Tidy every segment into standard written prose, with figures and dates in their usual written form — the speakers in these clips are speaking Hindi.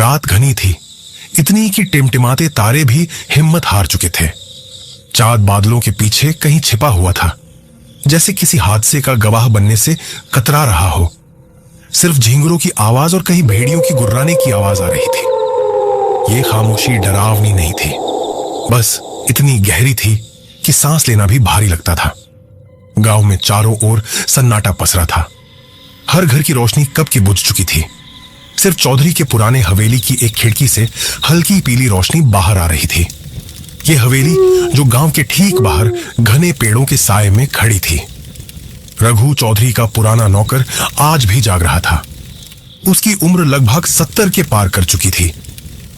रात घनी थी, इतनी कि टिमटिमाते तारे भी हिम्मत हार चुके थे। चांद बादलों के पीछे कहीं छिपा हुआ था, जैसे किसी हादसे का गवाह बनने से कतरा रहा हो। सिर्फ झींगरों की आवाज और कहीं भेड़ियों की गुर्राने की आवाज आ रही थी। ये खामोशी डरावनी नहीं थी, बस इतनी गहरी थी कि सांस लेना भी भारी लगता था। गांव में चारों ओर सन्नाटा पसरा था। हर घर की रोशनी कब की बुझ चुकी थी। सिर्फ चौधरी के पुराने हवेली की एक खिड़की से हल्की पीली रोशनी बाहर आ रही थी। ये हवेली जो गांव के ठीक बाहर घने पेड़ों के साए में खड़ी थी। रघु चौधरी का पुराना नौकर आज भी जाग रहा था। उसकी उम्र लगभग 70 के पार कर चुकी थी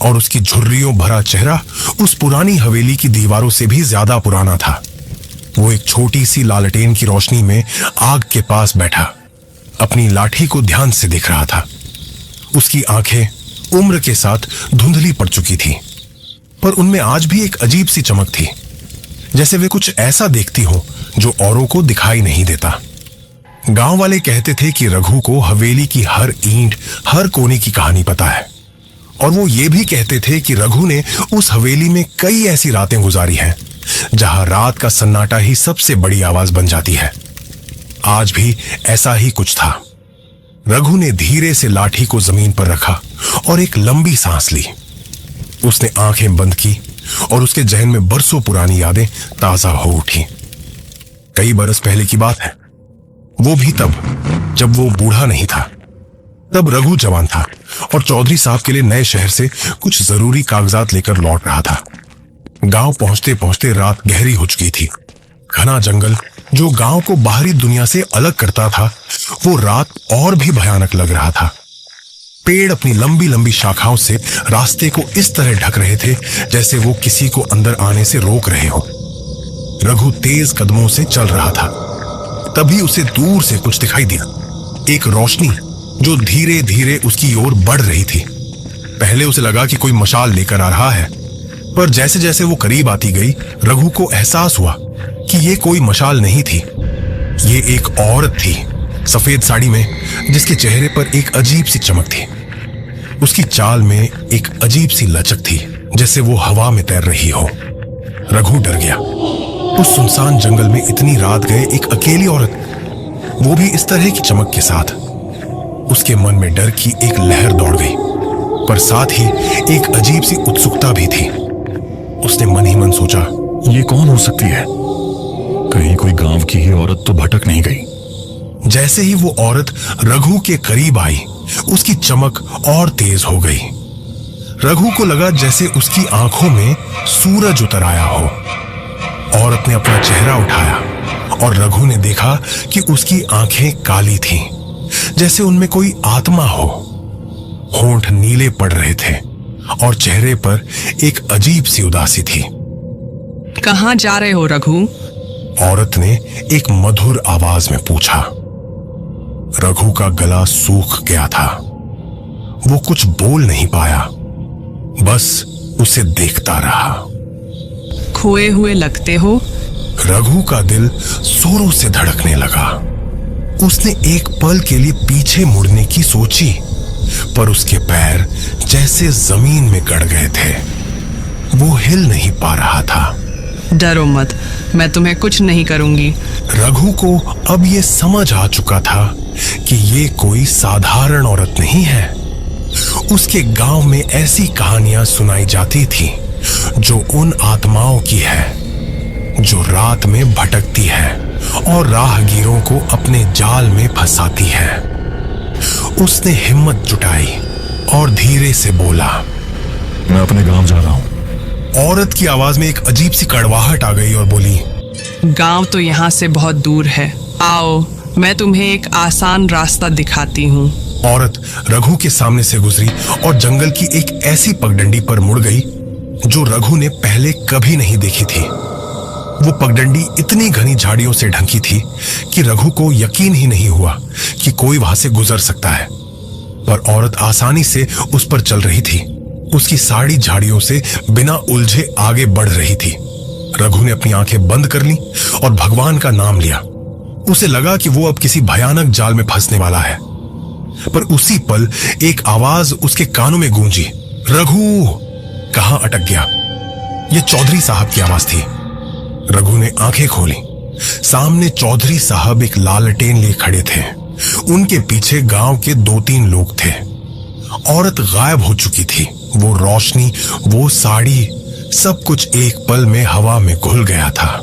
और उसकी झुर्रियों भरा चेहरा उस पुरानी हवेली की दीवारों से भी ज्यादा पुराना था। वो एक छोटी सी लालटेन की रोशनी में आग के पास बैठा अपनी लाठी को ध्यान से देख रहा था। उसकी आंखें उम्र के साथ धुंधली पड़ चुकी थी, पर उनमें आज भी एक अजीब सी चमक थी, जैसे वे कुछ ऐसा देखती हो जो औरों को दिखाई नहीं देता। गांव वाले कहते थे कि रघु को हवेली की हर ईंट, हर कोने की कहानी पता है, और वो ये भी कहते थे कि रघु ने उस हवेली में कई ऐसी रातें गुजारी हैं जहां रात का सन्नाटा ही सबसे बड़ी आवाज बन जाती है। आज भी ऐसा ही कुछ था। रघु ने धीरे से लाठी को जमीन पर रखा और एक लंबी सांस ली। उसने आंखें बंद की और उसके जहन में बरसों पुरानी यादें ताजा हो उठी। कई बरस पहले की बात है, वो भी तब जब वो बूढ़ा नहीं था। तब रघु जवान था और चौधरी साहब के लिए नए शहर से कुछ जरूरी कागजात लेकर लौट रहा था। गांव पहुंचते पहुंचते रात गहरी हो चुकी थी। घना जंगल जो गांव को बाहरी दुनिया से अलग करता था, वो रात और भी भयानक लग रहा था। पेड़ अपनी लंबी लंबी शाखाओं से रास्ते को इस तरह ढक रहे थे जैसे वो किसी को अंदर आने से रोक रहे हो। रघु तेज कदमों से चल रहा था। तभी उसे दूर से कुछ दिखाई दिया, एक रोशनी जो धीरे धीरे उसकी ओर बढ़ रही थी। पहले उसे लगा कि कोई मशाल लेकर आ रहा है, पर जैसे जैसे वो करीब आती गई, रघु को एहसास हुआ कि ये कोई मशाल नहीं थी। ये एक औरत थी, सफेद साड़ी में, जिसके चेहरे पर एक अजीब सी चमक थी। उसकी चाल में एक अजीब सी लचक थी, जैसे वो हवा में तैर रही हो। रघु डर गया। उस सुनसान जंगल में इतनी रात गए एक अकेली औरत, वो भी इस तरह की चमक के साथ। उसके मन में डर की एक लहर दौड़ गई, पर साथ ही एक अजीब सी उत्सुकता भी थी। उसने मन ही मन सोचा, ये कौन हो सकती है? कहीं कोई गांव की ही औरत तो भटक नहीं गई। जैसे ही वो औरत रघु के करीब आई, उसकी चमक और तेज हो गई। रघु को लगा जैसे उसकी आंखों में सूरज उतर आया हो। औरत ने अपना चेहरा उठाया और रघु ने देखा कि उसकी आंखें काली थीं, जैसे उनमें कोई आत्मा हो। होंठ नीले पड़ रहे थे और चेहरे पर एक अजीब सी उदासी थी। कहां जा रहे हो रघु? औरत ने एक मधुर आवाज में पूछा। रघु का गला सूख गया था। वो कुछ बोल नहीं पाया, बस उसे देखता रहा। खोए हुए लगते हो। रघु का दिल जोरों से धड़कने लगा। उसने एक पल के लिए पीछे मुड़ने की सोची, पर उसके पैर जैसे जमीन में गड़ गए थे। वो हिल नहीं पा रहा था। डरो मत, मैं तुम्हें कुछ नहीं करूंगी। रघु को अब ये समझ आ चुका था कि ये कोई साधारण औरत नहीं है। उसके गांव में ऐसी कहानियां सुनाई जाती थी जो उन आत्माओं की है जो रात में भटकती है और राहगीरों को अपने जाल में फंसाती है। उसने हिम्मत जुटाई और धीरे से बोला, मैं अपने गांव जा रहा हूं। औरत की आवाज में एक अजीब सी कड़वाहट आ गई और बोली, गांव तो यहाँ से बहुत दूर है। आओ, मैं तुम्हें एक आसान रास्ता दिखाती हूँ। औरत रघु के सामने से गुजरी और जंगल की एक ऐसी पगडंडी पर मुड़ गई जो रघु ने पहले कभी नहीं देखी थी। वो पगडंडी इतनी घनी झाड़ियों से ढकी थी कि रघु को यकीन ही नहीं हुआ कि कोई वहां से गुजर सकता है, पर औरत आसानी से उस पर चल रही थी। उसकी साड़ी झाड़ियों से बिना उलझे आगे बढ़ रही थी। रघु ने अपनी आंखें बंद कर ली और भगवान का नाम लिया। उसे लगा कि वो अब किसी भयानक जाल में फंसने वाला है। पर उसी पल एक आवाज उसके कानों में गूंजी, रघु। कहां अटक गया। यह चौधरी साहब की आवाज थी। रघु ने आंखें खोली। सामने चौधरी साहब एक लालटेन लिए खड़े थे। उनके पीछे गांव के 2-3 लोग थे। औरत गायब हो चुकी थी। वो रोशनी, वो साड़ी, सब कुछ एक पल में हवा में घुल गया था।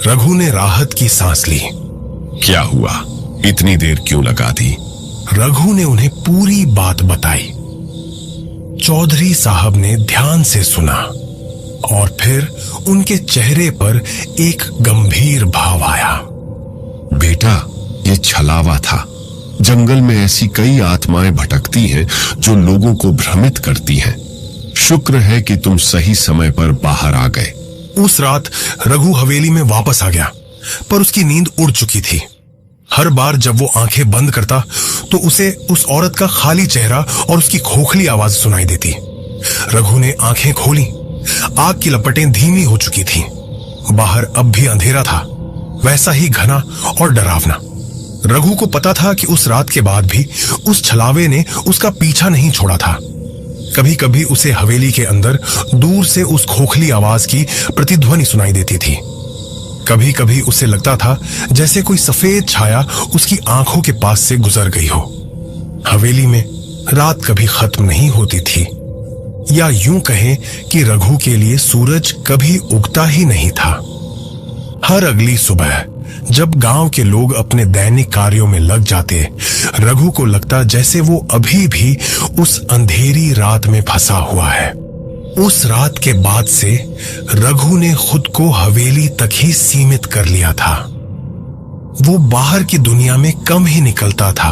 रघु ने राहत की सांस ली। क्या हुआ? इतनी देर क्यों लगा दी? रघु ने उन्हें पूरी बात बताई। चौधरी साहब ने ध्यान से सुना और फिर उनके चेहरे पर एक गंभीर भाव आया। बेटा, ये छलावा था। जंगल में ऐसी कई आत्माएं भटकती हैं जो लोगों को भ्रमित करती हैं। शुक्र है कि तुम सही समय पर बाहर आ गए। उस रात रघु हवेली में वापस आ गया, पर उसकी नींद उड़ चुकी थी। हर बार जब वो आंखें बंद करता तो उसे उस औरत का खाली चेहरा और उसकी खोखली आवाज सुनाई देती। रघु ने आंखें खोली। आग की लपटें धीमी हो चुकी थीं। बाहर अब भी अंधेरा था, वैसा ही घना और डरावना। रघु को पता था कि उस रात के बाद भी उस छलावे ने उसका पीछा नहीं छोड़ा था। कभी कभी उसे हवेली के अंदर दूर से उस खोखली आवाज की प्रतिध्वनि सुनाई देती थी। कभी कभी उसे लगता था जैसे कोई सफेद छाया उसकी आंखों के पास से गुजर गई हो। हवेली में रात कभी खत्म नहीं होती थी, या यूं कहें कि रघु के लिए सूरज कभी उगता ही नहीं था। हर अगली सुबह जब गांव के लोग अपने दैनिक कार्यों में लग जाते, रघु को लगता जैसे वो अभी भी उस अंधेरी रात में फंसा हुआ है। उस रात के बाद से रघु ने खुद को हवेली तक ही सीमित कर लिया था। वो बाहर की दुनिया में कम ही निकलता था।